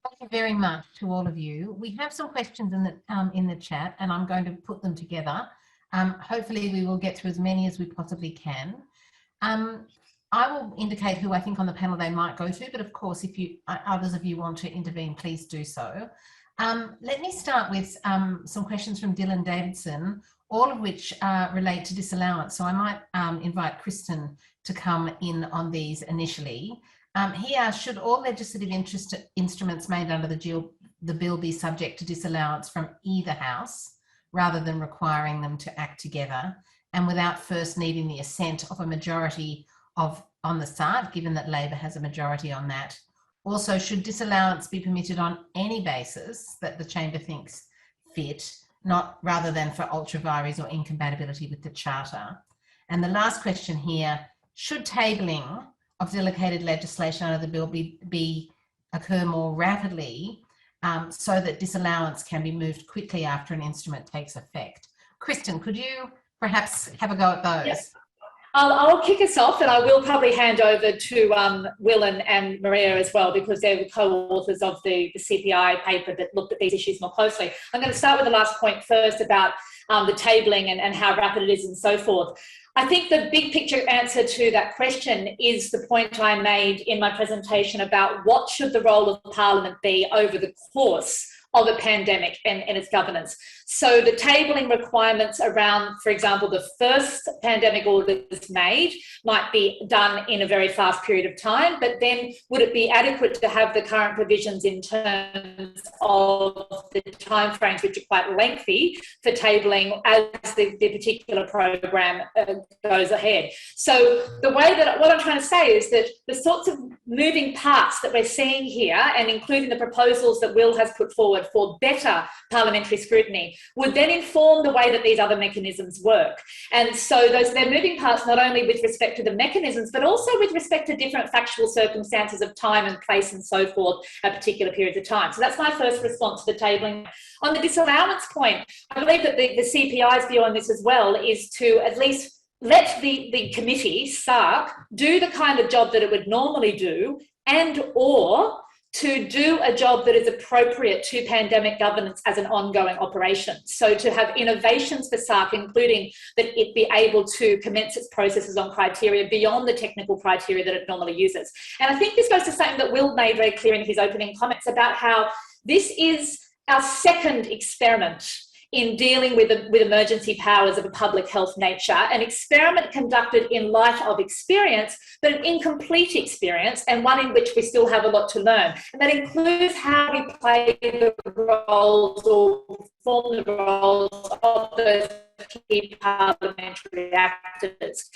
Thank you very much to all of you. We have some questions in the chat, and I'm going to put them together. Hopefully we will get through as many as we possibly can. I will indicate who I think on the panel they might go to, but of course, if others of you want to intervene, please do so. Let me start with some questions from Dylan Davidson, all of which relate to disallowance. So I might invite Kristen to come in on these initially. He asked, should all legislative instruments made under the bill be subject to disallowance from either house, rather than requiring them to act together, and without first needing the assent of a majority on the SART, given that Labor has a majority on that? Also, should disallowance be permitted on any basis that the Chamber thinks fit, rather than for ultra vires or incompatibility with the Charter? And the last question here, should tabling of delegated legislation under the bill occur more rapidly, so that disallowance can be moved quickly after an instrument takes effect? Kristen, could you perhaps have a go at those? Yep. I'll kick us off, and I will probably hand over to Will and Maria as well, because they're the co-authors of the CPI paper that looked at these issues more closely. I'm going to start with the last point first about the tabling and how rapid it is and so forth. I think the big picture answer to that question is the point I made in my presentation about what should the role of Parliament be over the course of a pandemic and its governance. So the tabling requirements around, for example, the first pandemic orders made might be done in a very fast period of time, but then would it be adequate to have the current provisions in terms of the timeframes, which are quite lengthy, for tabling as the particular program goes ahead? So the way that, what I'm trying to say is that the sorts of moving parts that we're seeing here, and including the proposals that Will has put forward for better parliamentary scrutiny, would then inform the way that these other mechanisms work. And so they're moving parts not only with respect to the mechanisms, but also with respect to different factual circumstances of time and place and so forth at particular periods of time. So that's my first response to the tabling. On the disallowance point, I believe that the CPI's view on this as well is to at least let the committee, SARC, do the kind of job that it would normally do, and or to do a job that is appropriate to pandemic governance as an ongoing operation. So to have innovations for SARC, including that it be able to commence its processes on criteria beyond the technical criteria that it normally uses. And I think this goes to something that Will made very clear in his opening comments about how this is our second experiment in dealing with emergency powers of a public health nature, an experiment conducted in light of experience, but an incomplete experience, and one in which we still have a lot to learn. And that includes how we play the roles or form the roles of those key parliamentary actors.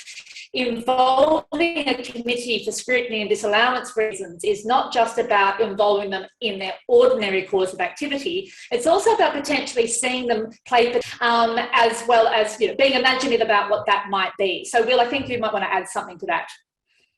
Involving a committee for scrutiny and disallowance reasons is not just about involving them in their ordinary course of activity, it's also about potentially seeing them play, as well as being imaginative about what that might be. So Will, I think you might want to add something to that.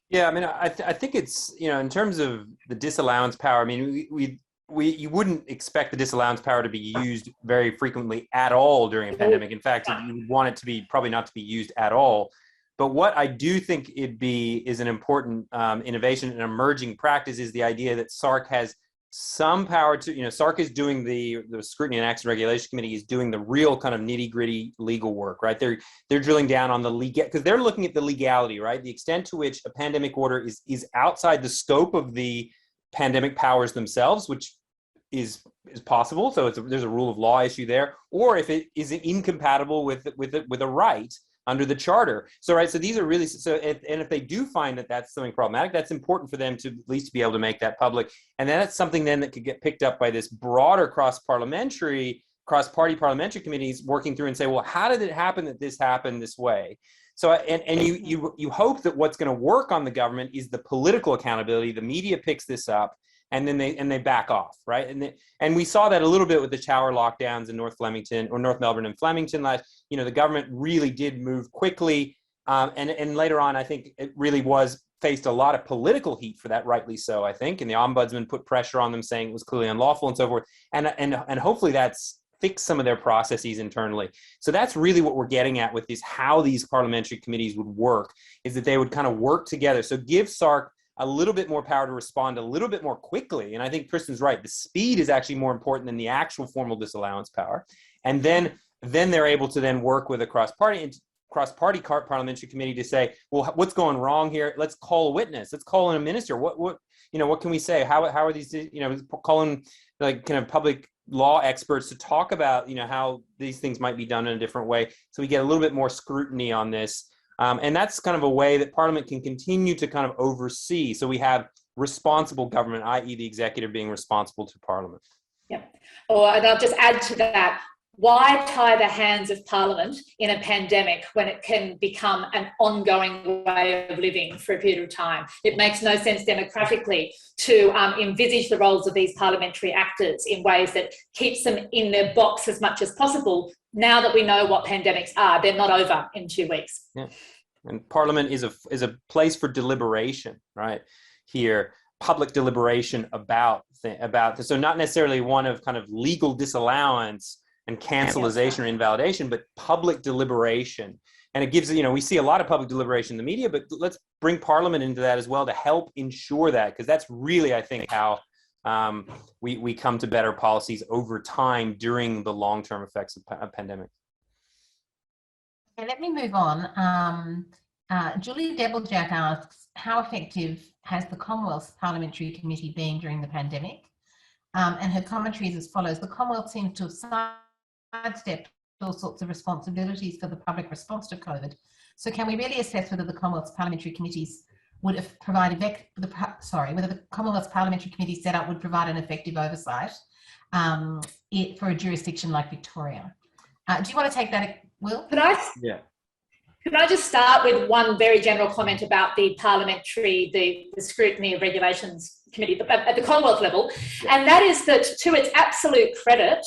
Yeah, I mean, I think it's, in terms of the disallowance power, I mean, you wouldn't expect the disallowance power to be used very frequently at all during a pandemic. In fact, you would want it to be probably not to be used at all. But what I do think is an important innovation and emerging practice is the idea that SARC has some power to, SARC is doing the Scrutiny and Acts and Regulation Committee is doing the real kind of nitty gritty legal work, right? They're drilling down on the legal, because they're looking at the legality, right? The extent to which a pandemic order is outside the scope of the pandemic powers themselves, which is possible. So there's a rule of law issue there, or if it is incompatible with a right under the charter. So, right, so these are really, and if they do find that that's something problematic, that's important for them to at least be able to make that public. And that's something then that could get picked up by this broader cross-party parliamentary committees working through and say, well, how did it happen that this happened this way? So, and you hope that what's going to work on the government is the political accountability. The media picks this up, and then they back off, right? And we saw that a little bit with the tower lockdowns in North Melbourne and Flemington last. The government really did move quickly, and later on, I think it really faced a lot of political heat for that, rightly so, I think. And the ombudsman put pressure on them, saying it was clearly unlawful and so forth. And hopefully that's fixed some of their processes internally. So that's really what we're getting at with this, how these parliamentary committees would work, is that they would kind of work together. So give SARC a little bit more power to respond a little bit more quickly. And I think Kristen's right. The speed is actually more important than the actual formal disallowance power. And then they're able to then work with a cross-party parliamentary committee to say, well, what's going wrong here? Let's call a witness. Let's call in a minister. What can we say? How are these, calling like kind of public law experts to talk about, how these things might be done in a different way. So we get a little bit more scrutiny on this. And that's kind of a way that Parliament can continue to kind of oversee. So we have responsible government, i.e. the executive being responsible to Parliament. Yeah. And I'll just add to that. Why tie the hands of Parliament in a pandemic when it can become an ongoing way of living for a period of time? It makes no sense democratically to envisage the roles of these parliamentary actors in ways that keeps them in their box as much as possible. Now that we know what pandemics are, they're not over in 2 weeks. Yeah. And Parliament is a place for deliberation, right? Here, public deliberation about this. So not necessarily one of kind of legal disallowance and cancelization or invalidation, but public deliberation. And it gives, we see a lot of public deliberation in the media, but let's bring Parliament into that as well to help ensure that, because that's really, I think, how we come to better policies over time during the long-term effects of pandemic. Okay, let me move on. Julie Debblejack asks, how effective has the Commonwealth Parliamentary Committee been during the pandemic? And her commentary is as follows. The Commonwealth seems to have sidestepped all sorts of responsibilities for the public response to COVID. So can we really assess whether the Commonwealth's parliamentary committees would have provided whether the Commonwealth's parliamentary committee setup would provide an effective oversight for a jurisdiction like Victoria? Do you want to take that, Will? Can I just start with one very general comment about the the Scrutiny of Regulations Committee at the Commonwealth level, and that is that, to its absolute credit,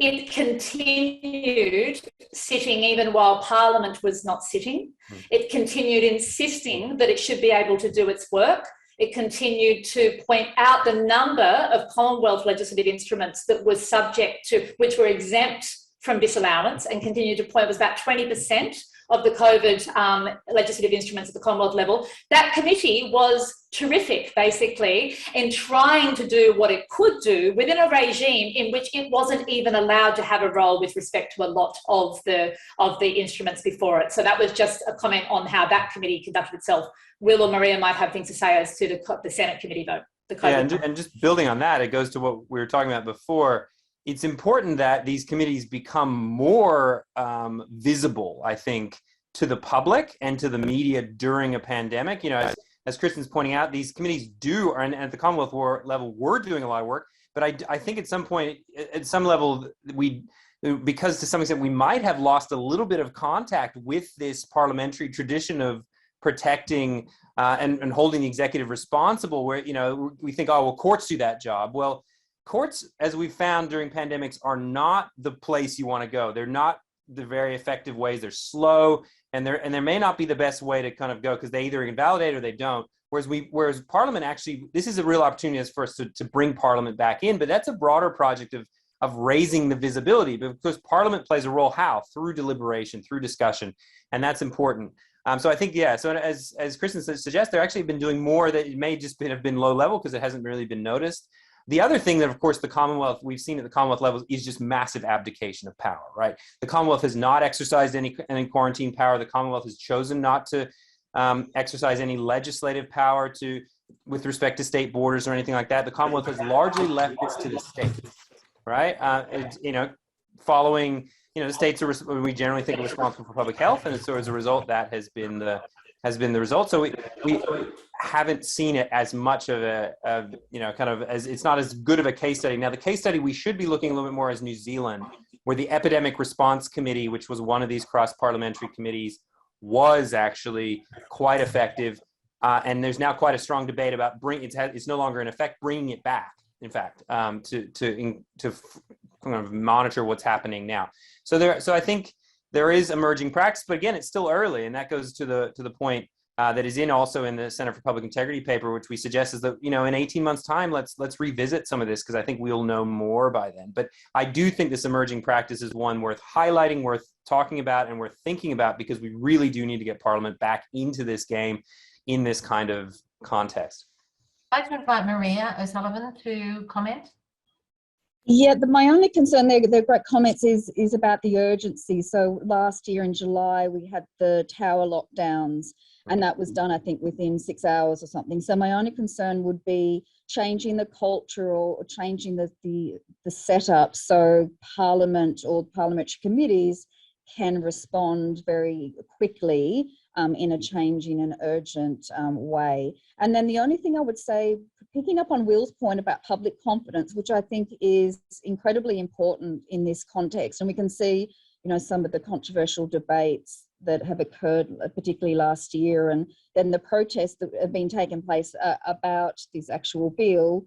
it continued sitting even while Parliament was not sitting. It continued insisting that it should be able to do its work. It continued to point out the number of Commonwealth legislative instruments that was subject to, which were exempt from disallowance, and continued to point, it was about 20% of the COVID legislative instruments at the Commonwealth level, that committee was terrific, basically, in trying to do what it could do within a regime in which it wasn't even allowed to have a role with respect to a lot of the instruments before it. So that was just a comment on how that committee conducted itself. Will or Maria might have things to say as to the Senate committee vote. Yeah, and just building on that, it goes to what we were talking about before. It's important that these committees become more visible, I think, to the public and to the media during a pandemic. You know, as Kristen's pointing out, these committees do, and at the Commonwealth level, we're doing a lot of work. But I think at some point, at some level, because to some extent we might have lost a little bit of contact with this parliamentary tradition of protecting and holding the executive responsible, where, you know, we think, oh, well, courts do that job. Well, courts, as we've found during pandemics, are not the place you want to go. They're not the very effective ways. They're slow, and there may not be the best way to kind of go, because they either invalidate or they don't. Whereas Parliament, actually, this is a real opportunity for us to bring Parliament back in, but that's a broader project of raising the visibility, because Parliament plays a role through deliberation, through discussion, and that's important. So I think, yeah, so as Kristen suggests, they're actually been doing more that it may just have been low level because it hasn't really been noticed. The other thing that, of course, the Commonwealth, we've seen at the Commonwealth level, is just massive abdication of power, right? The Commonwealth has not exercised any quarantine power. The Commonwealth has chosen not to exercise any legislative power with respect to state borders or anything like that. The Commonwealth has largely left this to the states, right? Following, the states we generally think are responsible for public health, and so as a result, that has been the result. So we haven't seen it as much of it's not as good of a case study. Now, the case study we should be looking a little bit more as New Zealand, where the Epidemic Response Committee, which was one of these cross-parliamentary committees, was actually quite effective, and there's now quite a strong debate about it's no longer in effect, bringing it back, in fact, to kind of monitor what's happening now. So I think there is emerging practice, but again, it's still early, and that goes to the point that is also in the Center for Public Integrity paper, which we suggest is that, in 18 months' time, let's revisit some of this, because I think we'll know more by then. But I do think this emerging practice is one worth highlighting, worth talking about, and worth thinking about, because we really do need to get Parliament back into this game in this kind of context. I'd like to invite Maria O'Sullivan to comment. Yeah, my only concern, they're great comments, is about the urgency. So last year in July, we had the tower lockdowns, and that was done, I think, within 6 hours or something. So my only concern would be changing the culture or changing the setup so Parliament or parliamentary committees can respond very quickly in a changing and urgent way. And then the only thing I would say, picking up on Will's point about public confidence, which I think is incredibly important in this context, and we can see, some of the controversial debates that have occurred, particularly last year, and then the protests that have been taking place about this actual bill.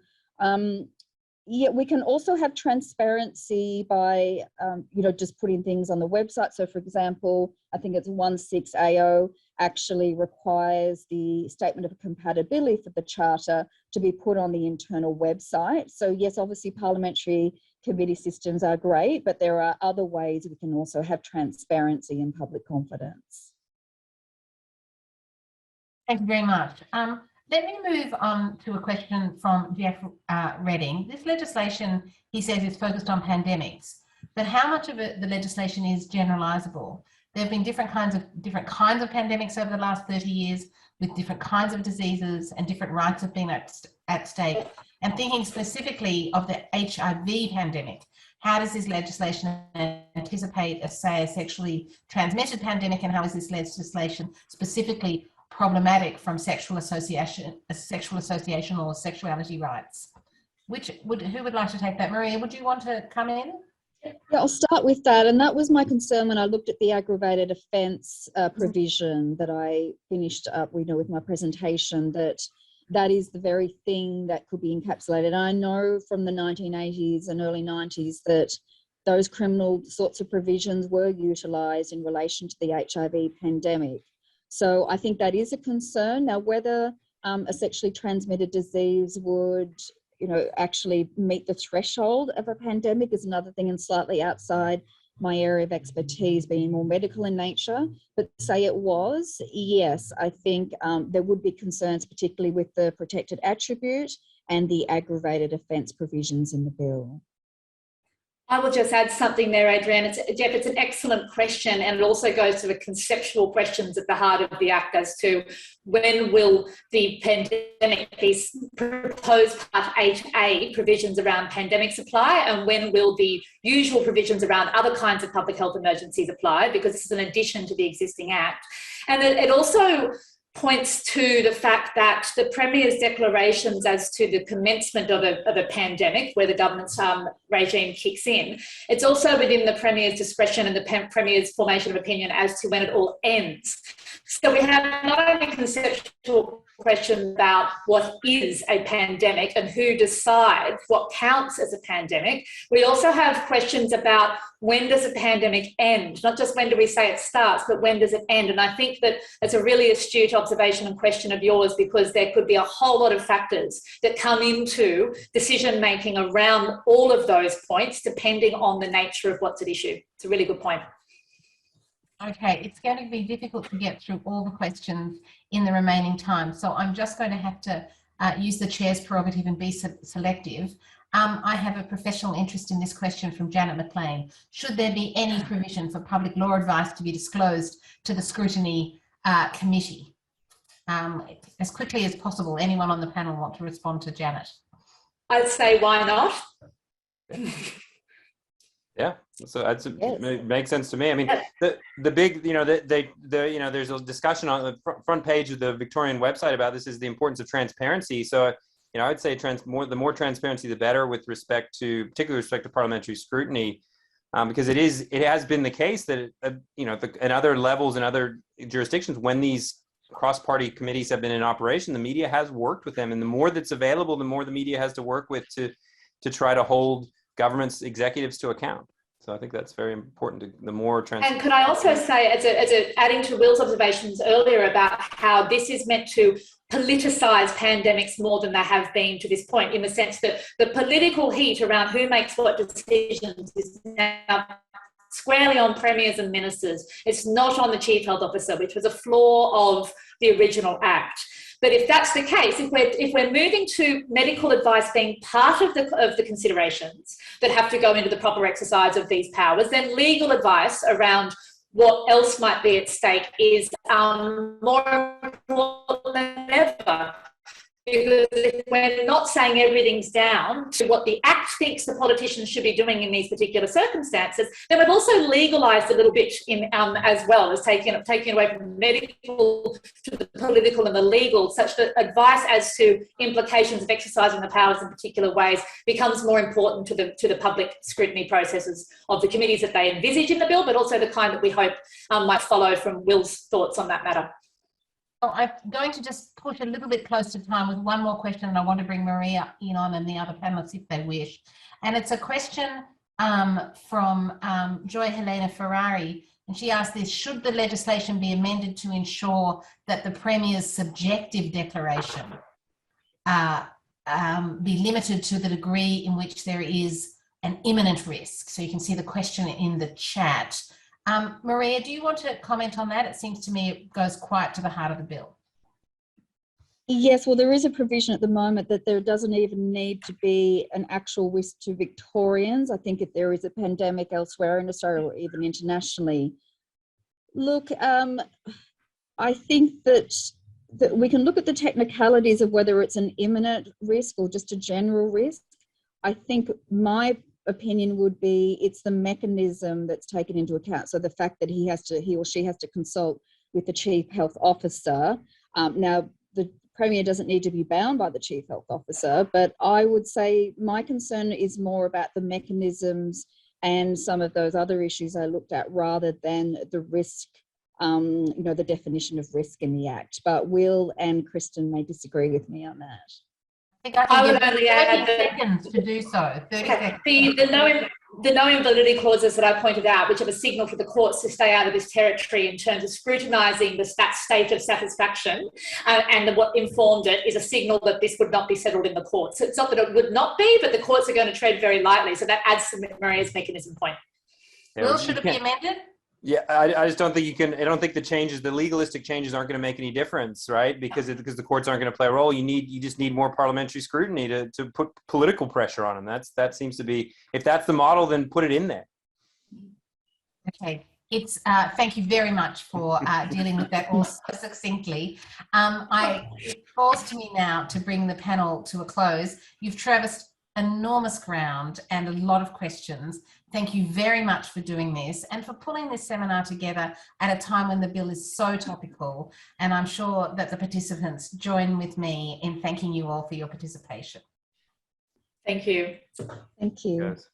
Yeah, we can also have transparency by, just putting things on the website. So, for example, I think it's 16AO actually requires the statement of compatibility for the charter to be put on the internal website. So, yes, obviously parliamentary committee systems are great, but there are other ways we can also have transparency and public confidence. Thank you very much. Let me move on to a question from Jeff Redding. This legislation, he says, is focused on pandemics, but how much of the legislation is generalisable? There have been different kinds of pandemics over the last 30 years, with different kinds of diseases and different rights have been at stake. And thinking specifically of the HIV pandemic, how does this legislation anticipate, say, a sexually transmitted pandemic, and how is this legislation specifically problematic from sexual association or sexuality rights? Who would like to take that? Maria, would you want to come in? Yeah, I'll start with that. And that was my concern when I looked at the aggravated offence provision that I finished up with my presentation, that is the very thing that could be encapsulated. And I know from the 1980s and early 90s that those criminal sorts of provisions were utilised in relation to the HIV pandemic. So I think that is a concern. Now, whether a sexually transmitted disease would, actually meet the threshold of a pandemic is another thing, and slightly outside my area of expertise being more medical in nature, but say it was, yes, I think there would be concerns, particularly with the protected attribute and the aggravated offence provisions in the bill. I will just add something there, Adrienne. Jeff, it's an excellent question, and it also goes to the conceptual questions at the heart of the Act as to when will the pandemic piece proposed Part 8A provisions around pandemics apply, and when will the usual provisions around other kinds of public health emergencies apply, because this is an addition to the existing Act. And it also points to the fact that the Premier's declarations as to the commencement of a pandemic, where the government's regime kicks in, it's also within the Premier's discretion and the Premier's formation of opinion as to when it all ends. So we have not only conceptual questions about what is a pandemic and who decides what counts as a pandemic, we also have questions about when does a pandemic end? Not just when do we say it starts, but when does it end? And I think that it's a really astute observation and question of yours, because there could be a whole lot of factors that come into decision-making around all of those points, depending on the nature of what's at issue. It's a really good point. Okay, it's going to be difficult to get through all the questions in the remaining time, so I'm just going to have to use the chair's prerogative and be selective. I have a professional interest in this question from Janet McLean. Should there be any provision for public law advice to be disclosed to the scrutiny committee? As quickly as possible, anyone on the panel want to respond to Janet? I'd say why not? Yeah, so that's, it makes sense to me. I mean, the big, there's a discussion on the front page of the Victorian website about this, is the importance of transparency. So, I'd say the more transparency, the better, with respect to, particularly with respect to parliamentary scrutiny, because it has been the case that, in other levels and other jurisdictions, when these cross-party committees have been in operation, the media has worked with them, and the more that's available, the more the media has to work with to try to hold government's executives to account. So I think that's very important. The more transparent. And could I also say, adding to Will's observations earlier about how this is meant to politicise pandemics more than they have been to this point, in the sense that the political heat around who makes what decisions is now squarely on premiers and ministers. It's not on the Chief Health Officer, which was a flaw of the original Act. But if that's the case, if we're moving to medical advice being part of the considerations that have to go into the proper exercise of these powers, then legal advice around what else might be at stake is more important than ever. Because if we're not saying everything's down to what the Act thinks the politicians should be doing in these particular circumstances, then we've also legalised a little bit in as well as taking away from the medical to the political and the legal, such that advice as to implications of exercising the powers in particular ways becomes more important to the public scrutiny processes of the committees that they envisage in the bill, but also the kind that we hope might follow from Will's thoughts on that matter. Well, I'm going to just push a little bit close to time with one more question, and I want to bring Maria in on and the other panelists if they wish. And it's a question from Joy Helena Ferrari, and she asked this: should the legislation be amended to ensure that the Premier's subjective declaration be limited to the degree in which there is an imminent risk? So you can see the question in the chat. Maria, do you want to comment on that? It seems to me it goes quite to the heart of the bill. Yes, well, there is a provision at the moment that there doesn't even need to be an actual risk to Victorians. I think if there is a pandemic elsewhere in Australia or even internationally. Look, I think that we can look at the technicalities of whether it's an imminent risk or just a general risk. I think my opinion would be it's the mechanism that's taken into account. So the fact that he or she has to consult with the Chief Health Officer. Now, the Premier doesn't need to be bound by the Chief Health Officer, but I would say my concern is more about the mechanisms and some of those other issues I looked at, rather than the risk, the definition of risk in the Act. But Will and Kristen may disagree with me on that. I would only add 30 seconds to do so. 30 seconds. The no invalidity clauses that I pointed out, which have a signal for the courts to stay out of this territory in terms of scrutinising that state of satisfaction, and what informed it is a signal that this would not be settled in the courts. So it's not that it would not be, but the courts are going to tread very lightly. So that adds to Maria's mechanism point. Will, should it be amended? Yeah, I just don't think you can. I don't think the changes, the legalistic changes, aren't going to make any difference, right? Because the courts aren't going to play a role. You just need more parliamentary scrutiny to put political pressure on them. That seems to be, if that's the model, then put it in there. Okay, it's thank you very much for dealing with that all so succinctly. It falls to me now to bring the panel to a close. You've traversed enormous ground and a lot of questions. Thank you very much for doing this and for pulling this seminar together at a time when the bill is so topical. And I'm sure that the participants join with me in thanking you all for your participation. Thank you. Thank you. Yes.